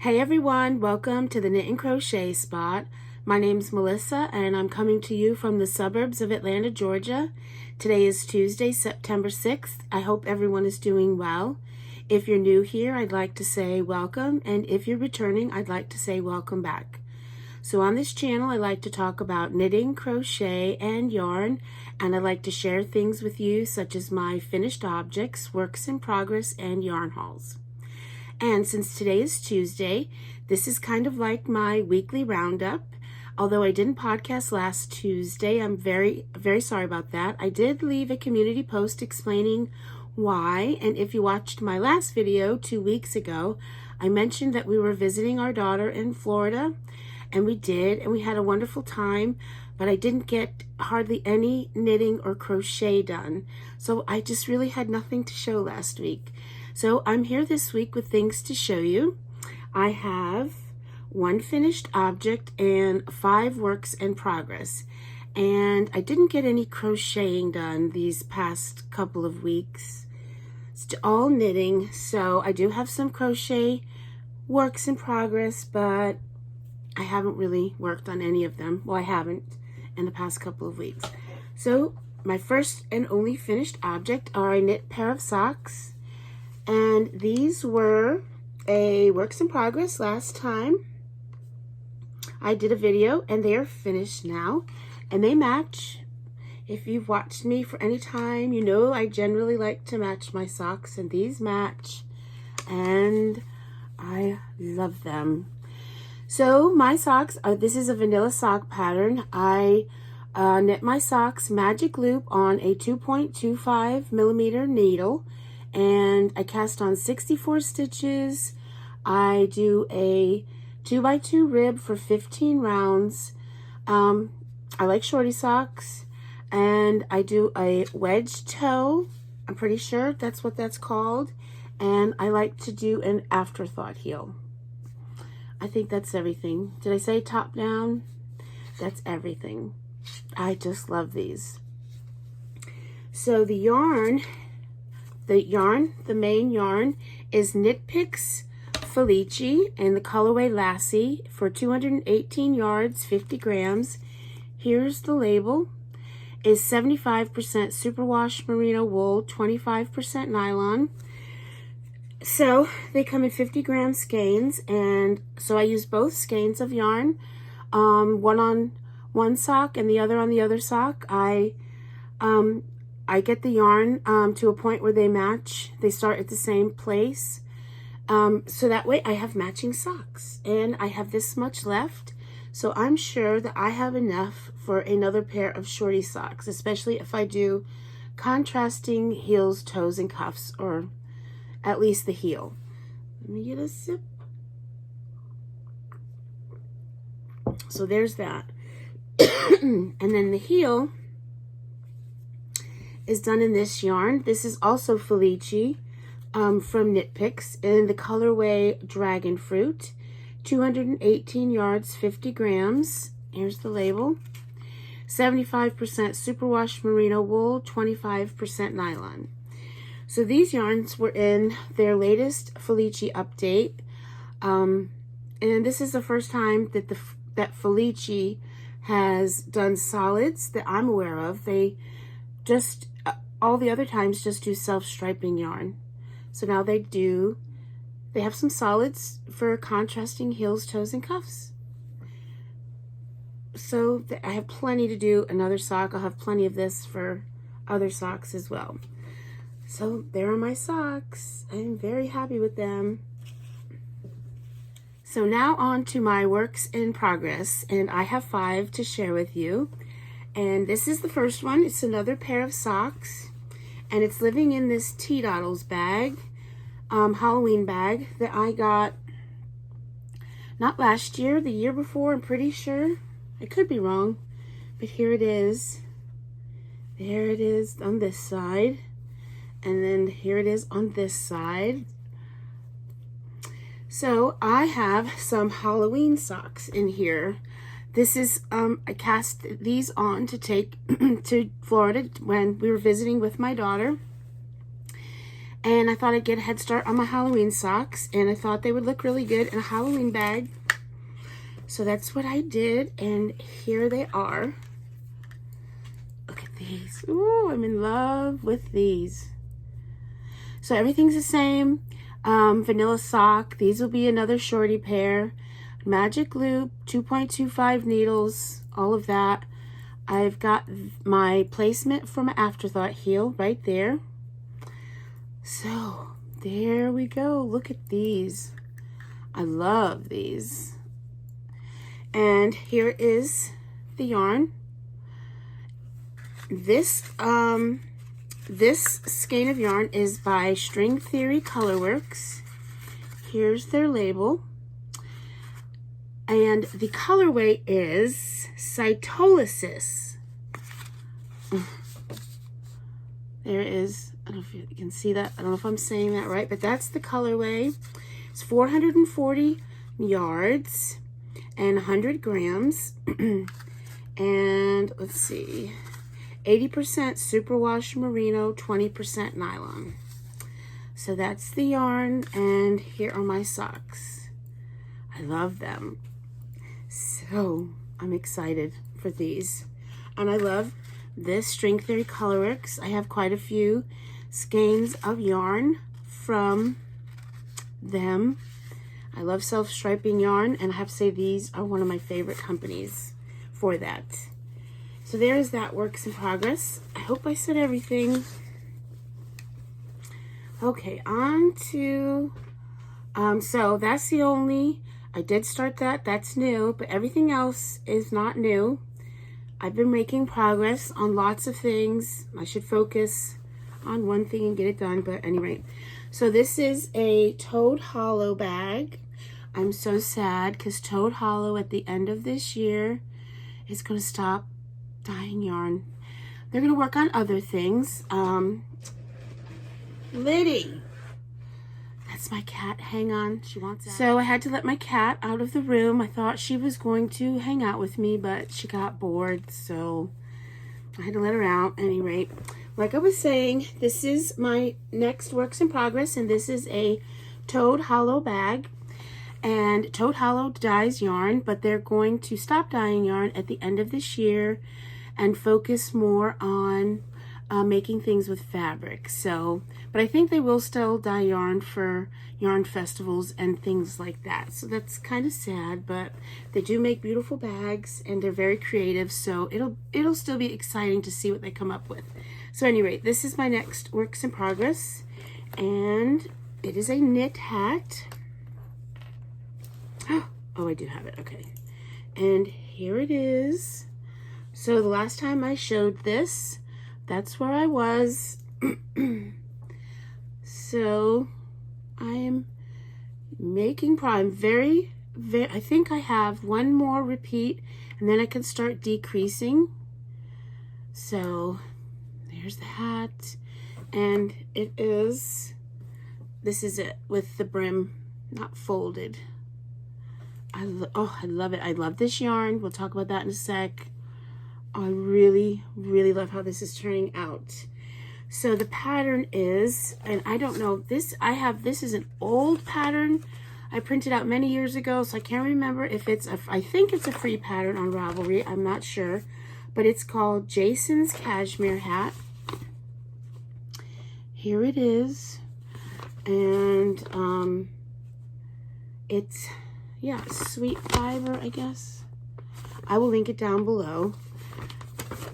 Hey everyone, welcome to the Knit and Crochet Spot. My name's Melissa and I'm coming to you from the suburbs of Atlanta, Georgia. Today is Tuesday, September 6th. I hope everyone is doing well. If you're new here, I'd like to say welcome, and if you're returning, I'd like to say welcome back. So on this channel, I like to talk about knitting, crochet, and yarn, and I like to share things with you such as my finished objects, works in progress, and yarn hauls. And since today is Tuesday, this is kind of like my weekly roundup. Although I didn't podcast last Tuesday, I'm very sorry about that. I did leave a community post explaining why, and if you watched my last video 2 weeks ago, I mentioned that we were visiting our daughter in Florida, and we did, and we had a wonderful time, but I didn't get hardly any knitting or crochet done. So I just really had nothing to show last week. So I'm here this week with things to show you. I have one finished object and 5 works in progress. And I didn't get any crocheting done these past couple of weeks. It's all knitting, so I do have some crochet works in progress, but I haven't really worked on any of them. Well, I haven't in the past couple of weeks. So my first and only finished object are a knit pair of socks. And these were a works in progress last time. I did a video and they are finished now and they match. If you've watched me for any time, you know I generally like to match my socks, and these match and I love them. So my socks, this is a vanilla sock pattern. I knit my socks magic loop on a 2.25 millimeter needle, and I cast on 64 stitches. I do a 2x2 rib for 15 rounds. I like shorty socks, and I do a wedge toe. I'm pretty sure that's what that's called. And I like to do an afterthought heel. I think that's everything. Did I say top down? That's everything. I just love these. So the main yarn is Knit Picks Felici in the colorway Lassie for 218 yards, 50 grams. Here's the label. Is 75% superwash merino wool, 25% nylon. So they come in 50 gram skeins, and so I use both skeins of yarn, one on one sock and the other on the other sock. I get the yarn to a point where they match. They start at the same place. So that way I have matching socks, and I have this much left. So I'm sure that I have enough for another pair of shorty socks, especially if I do contrasting heels, toes, and cuffs, or at least the heel. Let me get a sip. So there's that. And then the heel is done in this yarn. This is also Felici from Knit Picks in the colorway Dragon Fruit, 218 yards, 50 grams. Here's the label. 75% superwash merino wool, 25% nylon. So these yarns were in their latest Felici update, and this is the first time that that Felici has done solids that I'm aware of. They just all the other times just do self-striping yarn. So now they have some solids for contrasting heels, toes, and cuffs. So I have plenty to do another sock. I'll have plenty of this for other socks as well. So there are my socks. I'm very happy with them. So now on to my works in progress, and I have 5 to share with you. And this is the first one. It's another pair of socks, and it's living in this T-Doddles bag, Halloween bag that I got not last year, the year before, I'm pretty sure. I could be wrong, but here it is. There it is on this side, and then here it is on this side. So I have some Halloween socks in here. This is, I cast these on to take to Florida when we were visiting with my daughter. And I thought I'd get a head start on my Halloween socks, and I thought they would look really good in a Halloween bag. So that's what I did, and here they are. Look at these. Ooh, I'm in love with these. So everything's the same. Vanilla sock. These will be another shorty pair. Magic loop, 2.25 needles, all of that. I've got my placement for my afterthought heel right there. So there we go. Look at these. I love these. And here is the yarn. This skein of yarn is by String Theory Colorworks. Here's their label. And the colorway is Cytolysis. There it is. I don't know if you can see that. I don't know if I'm saying that right, but that's the colorway. It's 440 yards and 100 grams. And let's see, 80% superwash merino, 20% nylon. So that's the yarn, and here are my socks. I love them. So I'm excited for these. And I love this String Theory Colorworks. I have quite a few skeins of yarn from them. I love self-striping yarn, and I have to say these are one of my favorite companies for that. So there is that works in progress. I hope I said everything. Okay, on to, so that's the only, I did start that, that's new, but everything else is not new. I've been making progress on lots of things. I should focus on one thing and get it done, but anyway. So this is a Toad Hollow bag. I'm so sad because Toad Hollow at the end of this year is going to stop dyeing yarn. They're going to work on other things. Liddy, that's my cat. Hang on, she wants out. So I had to let my cat out of the room. I thought she was going to hang out with me, but she got bored, so I had to let her out. At any rate, like I was saying, this is my next works in progress, and this is a Toad Hollow bag. And Toad Hollow dyes yarn, but they're going to stop dyeing yarn at the end of this year and focus more on making things with fabric. So, but I think they will still dye yarn for yarn festivals and things like that. So that's kind of sad, but they do make beautiful bags and they're very creative. So it'll still be exciting to see what they come up with. So anyway, this is my next works in progress, and it is a knit hat. Oh, I do have it. Okay. And here it is. So the last time I showed this, that's where I was. So I am making progress. I'm very, I think I have one more repeat, and then I can start decreasing. So there's the hat, and it is, this is it with the brim not folded. I love it. I love this yarn. We'll talk about that in a sec. I really, really love how this is turning out. So the pattern is, and I don't know, this is an old pattern I printed out many years ago, so I can't remember if it's I think it's a free pattern on Ravelry. I'm not sure, but it's called Jason's Cashmere Hat. Here it is, and it's, yeah, sweet fiber, I guess. I will link it down below.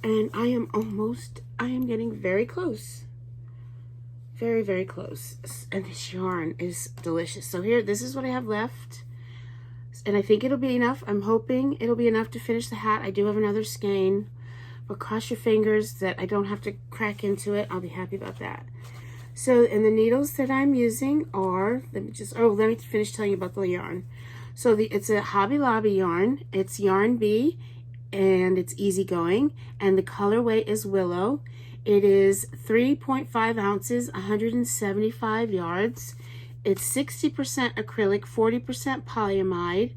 And I am getting very close. Very, very close. And this yarn is delicious. So here, this is what I have left. And I think it'll be enough. I'm hoping it'll be enough to finish the hat. I do have another skein. But cross your fingers that I don't have to crack into it. I'll be happy about that. So, and the needles that I'm using are, let me finish telling you about the yarn. So it's a Hobby Lobby yarn. It's Yarn Bee, and it's easygoing, and the colorway is Willow. It is 3.5 ounces, 175 yards. It's 60% acrylic, 40% polyamide,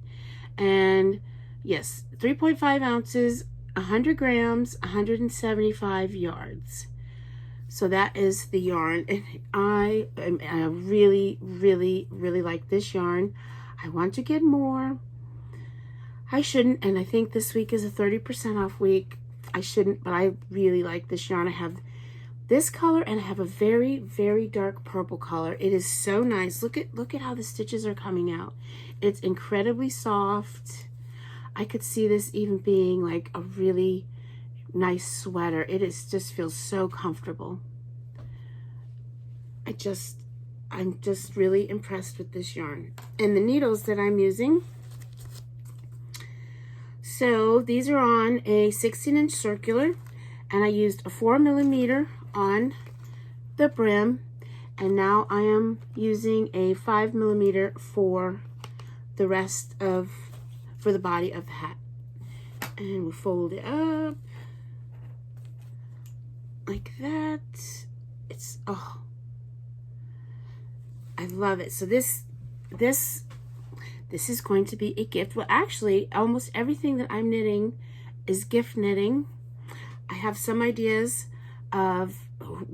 and yes, 3.5 ounces, 100 grams, 175 yards. So that is the yarn, and I really, really, really like this yarn. I want to get more. I shouldn't, and I think this week is a 30% off week. I shouldn't, but I really like this yarn. I have this color, and I have a very, very dark purple color. It is so nice. Look at how the stitches are coming out. It's incredibly soft. I could see this even being like a really nice sweater. Just feels so comfortable. I'm just really impressed with this yarn. And the needles that I'm using, so these are on a 16-inch circular, and I used a 4mm on the brim, and now I am using a 5mm for the rest of, for the body of the hat. And we'll fold it up like that. It's, oh, I love it. So this is going to be a gift. Well, actually, almost everything that I'm knitting is gift knitting. I have some ideas of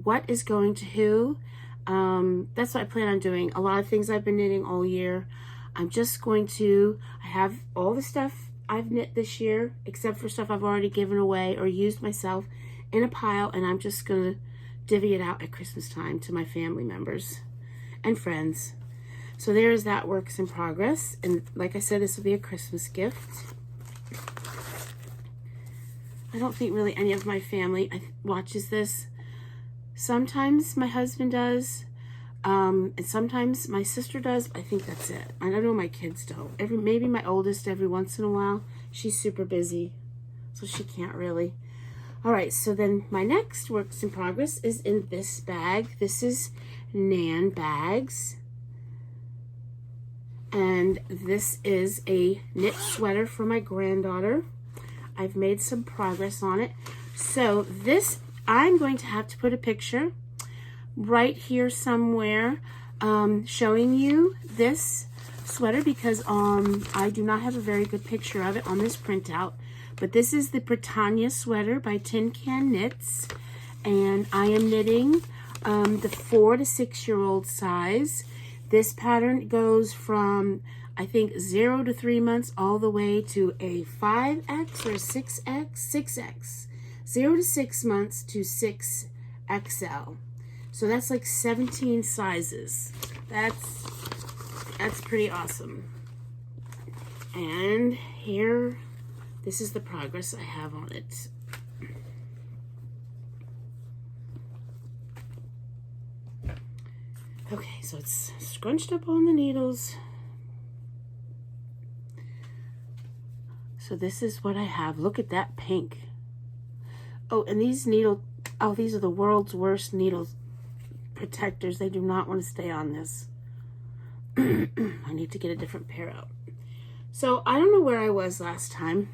what is going to who. That's what I plan on doing. A lot of things I've been knitting all year. I'm just going to, I have all the stuff I've knit this year, except for stuff I've already given away or used myself, in a pile, and I'm just going to divvy it out at Christmas time to my family members and friends. So there's that works in progress. And like I said, this will be a Christmas gift. I don't think really any of my family watches this. Sometimes my husband does, and sometimes my sister does. I think that's it. I don't know, my kids don't. Maybe my oldest every once in a while. She's super busy, so she can't really. All right, so then my next works in progress is in this bag. This is Nan Bags. And this is a knit sweater for my granddaughter. I've made some progress on it. So this, I'm going to have to put a picture right here somewhere showing you this sweater, because I do not have a very good picture of it on this printout. But this is the Britannia sweater by tincanknits, and I am knitting the 4 to 6-year-old size. This pattern goes from, I think, 0 to 3 months all the way to a 5X or 6X, 6X. 0 to 6 months to 6XL. So that's like 17 sizes. That's pretty awesome. And here, this is the progress I have on it. Okay, so it's scrunched up on the needles. So this is what I have. Look at that pink. Oh, and these these are the world's worst needle protectors. They do not want to stay on this. I need to get a different pair out. So I don't know where I was last time.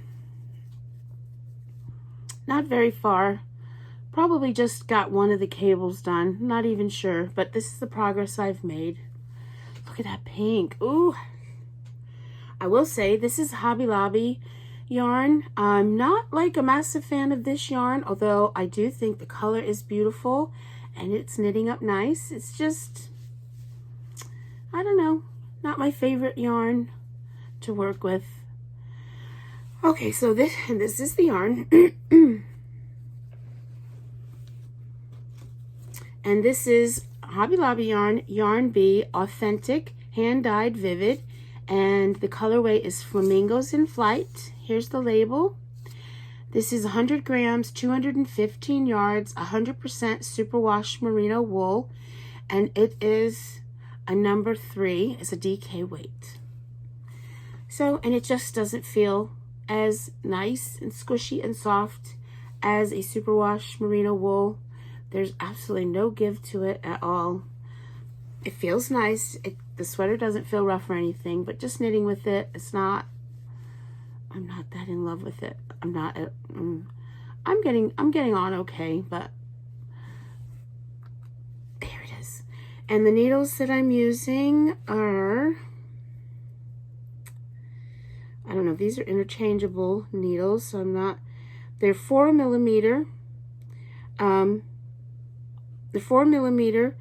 Not very far. Probably just got one of the cables done. Not even sure, but this is the progress I've made. Look at that pink. Ooh. I will say this is Hobby Lobby yarn. I'm not like a massive fan of this yarn, although I do think the color is beautiful and it's knitting up nice. It's just, I don't know, not my favorite yarn to work with. Okay, so this is the yarn. And this is Hobby Lobby yarn, Yarn B, Authentic, Hand-Dyed Vivid. And the colorway is Flamingos in Flight. Here's the label. This is 100 grams, 215 yards, 100% superwash merino wool. And it is a number 3. It's a DK weight. So, and it just doesn't feel as nice and squishy and soft as a superwash merino wool. There's absolutely no give to it at all. It feels nice. The sweater doesn't feel rough or anything, but just knitting with it, I'm not that in love with it. I'm getting on okay, but there it is. And the needles that I'm using are, I don't know, these are interchangeable needles, so they're 4mm. the 4mm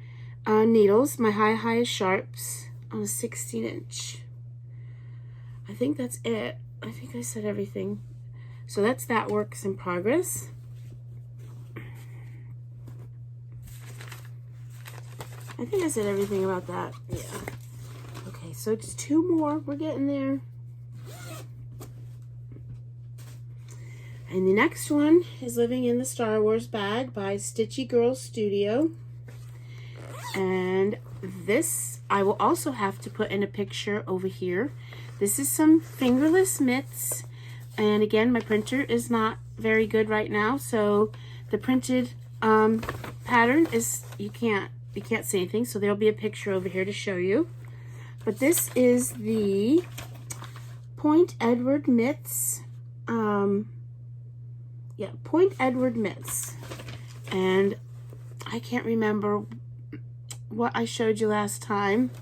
needles, my highest sharps on a 16-inch. I think that's it. I think I said everything. So that's that works in progress. I think I said everything about that. Yeah. Okay, so just 2 more. We're getting there. And the next one is Living in the Star Wars Bag by Stitchy Girl Studio. And this, I will also have to put in a picture over here. This is some fingerless mitts. And again, my printer is not very good right now. So the printed pattern is, you can't see anything. So there'll be a picture over here to show you. But this is the Point Edward mitts. Yeah, Point Edward mitts. And I can't remember what I showed you last time,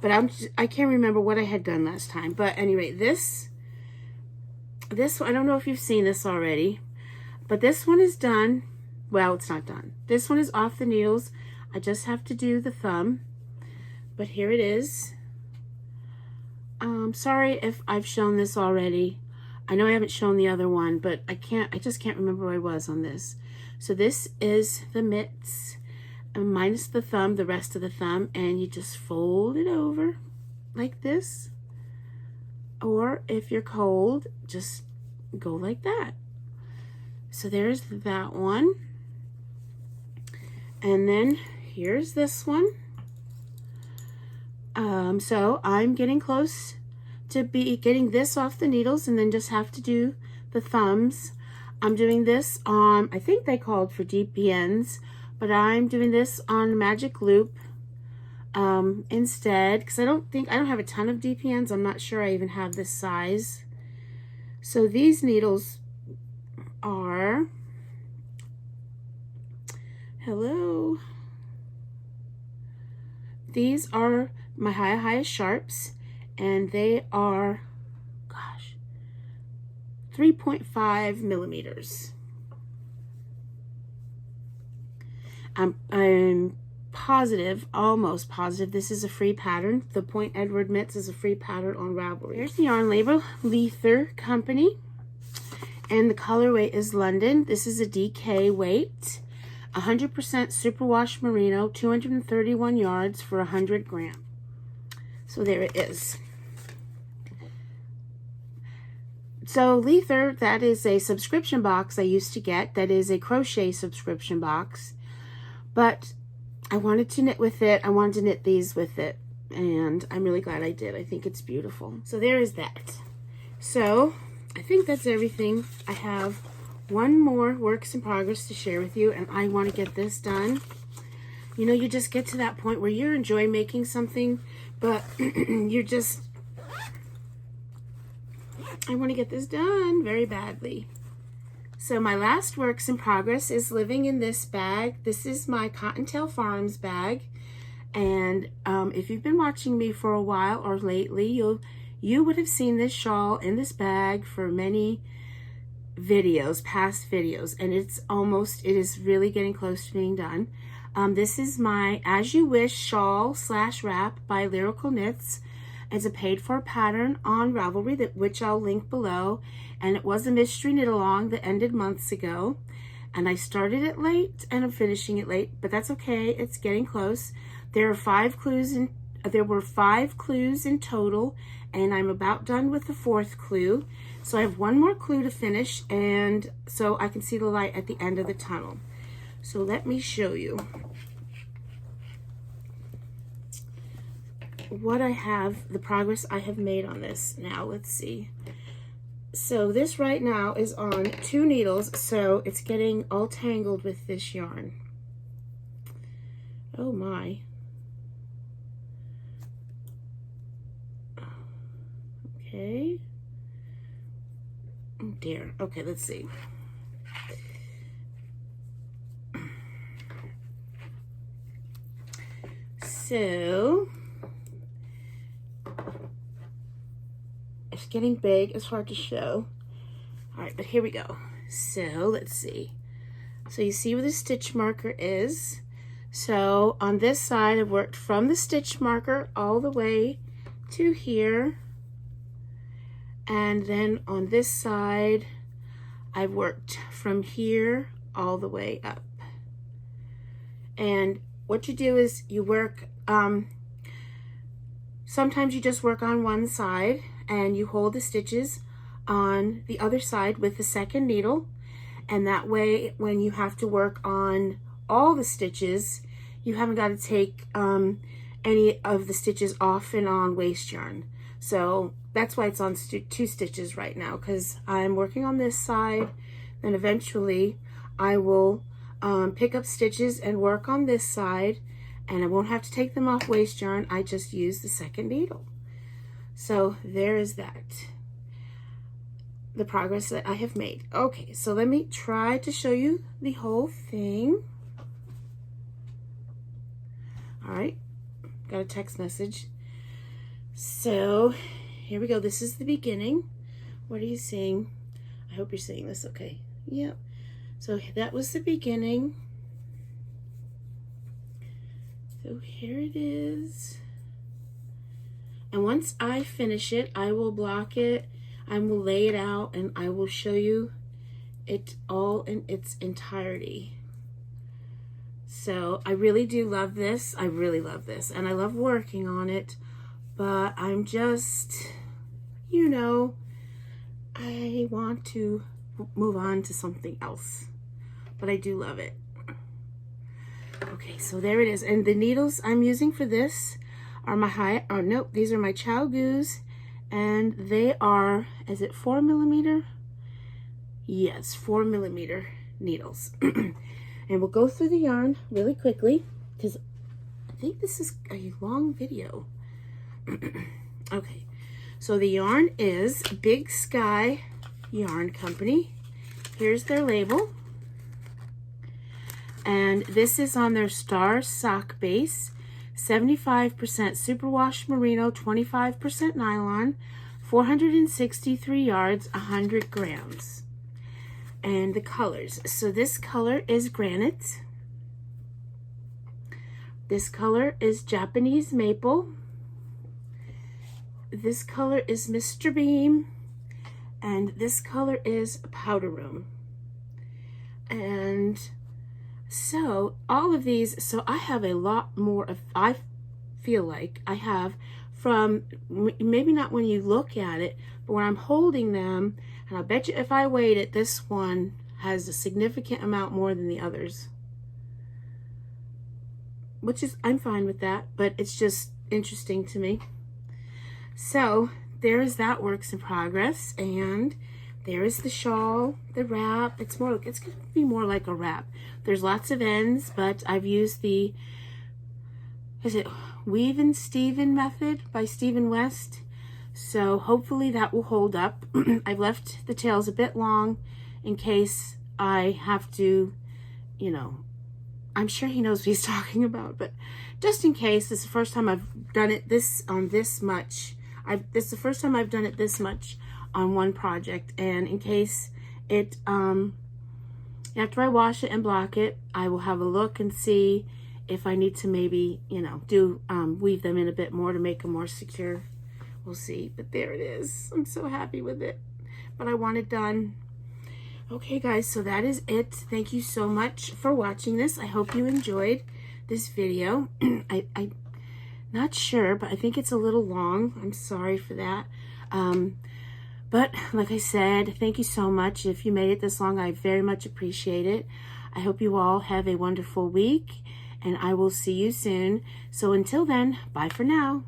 but I can't remember what I had done last time. But anyway, this I don't know if you've seen this already, but this one is done. Well, it's not done. This one is off the needles. I just have to do the thumb, but here it is. Sorry if I've shown this already. I know I haven't shown the other one, but I just can't remember where I was on this. So this is the mitts, minus the thumb, the rest of the thumb, and you just fold it over like this. Or if you're cold, just go like that. So there's that one. And then here's this one. So I'm getting close to getting this off the needles, and then just have to do the thumbs. I'm doing this on, I think they called for DPNs, but I'm doing this on magic loop instead, because I don't have a ton of DPNs. I'm not sure I even have this size. So these needles are, hello, these are my highest sharps, and they are, gosh, 3.5 millimeters. I'm positive, almost positive, this is a free pattern. The Point Edward mitts is a free pattern on Ravelry. Here's the yarn label, Leather Company, and the colorway is London. This is a DK weight, 100% superwash merino, 231 yards for 100 grams. So there it is. So Leather, that is a subscription box I used to get. That is a crochet subscription box. But I wanted to knit with it. I wanted to knit these with it. And I'm really glad I did. I think it's beautiful. So there is that. So I think that's everything. I have one more works in progress to share with you, and I want to get this done. You know, you just get to that point where you enjoy making something, but you're just, I want to get this done very badly. So my last works in progress is Living in this bag. This is my Cottontail Farms bag. And if you've been watching me for a while or lately, you would have seen this shawl in this bag for many videos, past videos. And it is really getting close to being done. This is my As You Wish shawl / wrap by Lyrical Knits. It's a paid for pattern on Ravelry, which I'll link below. And it was a mystery knit along that ended months ago. And I started it late and I'm finishing it late, but that's okay. It's getting close. There were 5 clues in total, and I'm about done with the 4th clue. So I have one more clue to finish, and so I can see the light at the end of the tunnel. So let me show you what I have, the progress I have made on this. Now let's see. So this right now is on 2 needles, so it's getting all tangled with this yarn. Oh my. Okay. Oh dear. Okay, let's see. So it's getting big. It's hard to show. All right, but here we go. So let's see. So you see where the stitch marker is. So on this side, I've worked from the stitch marker all the way to here. And then on this side, I've worked from here all the way up. And what you do is you work, sometimes you just work on one side and you hold the stitches on the other side with the second needle. And that way, when you have to work on all the stitches, you haven't got to take any of the stitches off and on waste yarn. So that's why it's on 2 stitches right now, because I'm working on this side. Then eventually I will pick up stitches and work on this side, and I won't have to take them off waste yarn. I just use the second needle. So there is that, the progress that I have made. Okay, so let me try to show you the whole thing. All right, got a text message. So here we go. This is the beginning. What are you seeing? I hope you're seeing this okay. Yep. So that was the beginning. So here it is. And once I finish it, I will block it. I will lay it out and I will show you it all in its entirety. So I really do love this. I really love this. And I love working on it. But I'm just, you know, I want to move on to something else. But I do love it. Okay, so there it is. And the needles I'm using for this are my these are my Chow Goos. And they are, is it 4mm? Yes, 4mm needles. And we'll go through the yarn really quickly because I think this is a long video. Okay, so the yarn is Big Sky Yarn Company. Here's their label. And this is on their Star Sock base. 75% superwash merino, 25% nylon, 463 yards, 100 grams. And the colors. So this color is granite. This color is Japanese maple. This color is Mr. Beam. And this color is Powder Room. And so all of these, so I have a lot more of, I feel like I have from, maybe not when you look at it, but when I'm holding them, and I bet you if I weighed it, this one has a significant amount more than the others. Which is, I'm fine with that, but it's just interesting to me. So there is that works in progress, and there is the shawl, the wrap. It's going to be more like a wrap. There's lots of ends, but I've used the, is it Weave and Steven method by Stephen West. So hopefully that will hold up. I've left the tails a bit long in case I have to, you know, I'm sure he knows what he's talking about, but just in case, this is the first time I've done it this much. This is the first time I've done it this much on one project, and in case it after I wash it and block it, I will have a look and see if I need to maybe, you know, do weave them in a bit more to make them more secure. We'll see, but there it is. I'm so happy with it, but I want it done. Okay guys, so that is it. Thank you so much for watching this. I hope you enjoyed this video. I'm not sure, but I think it's a little long. I'm sorry for that. But like I said, thank you so much. If you made it this long, I very much appreciate it. I hope you all have a wonderful week, and I will see you soon. So until then, bye for now.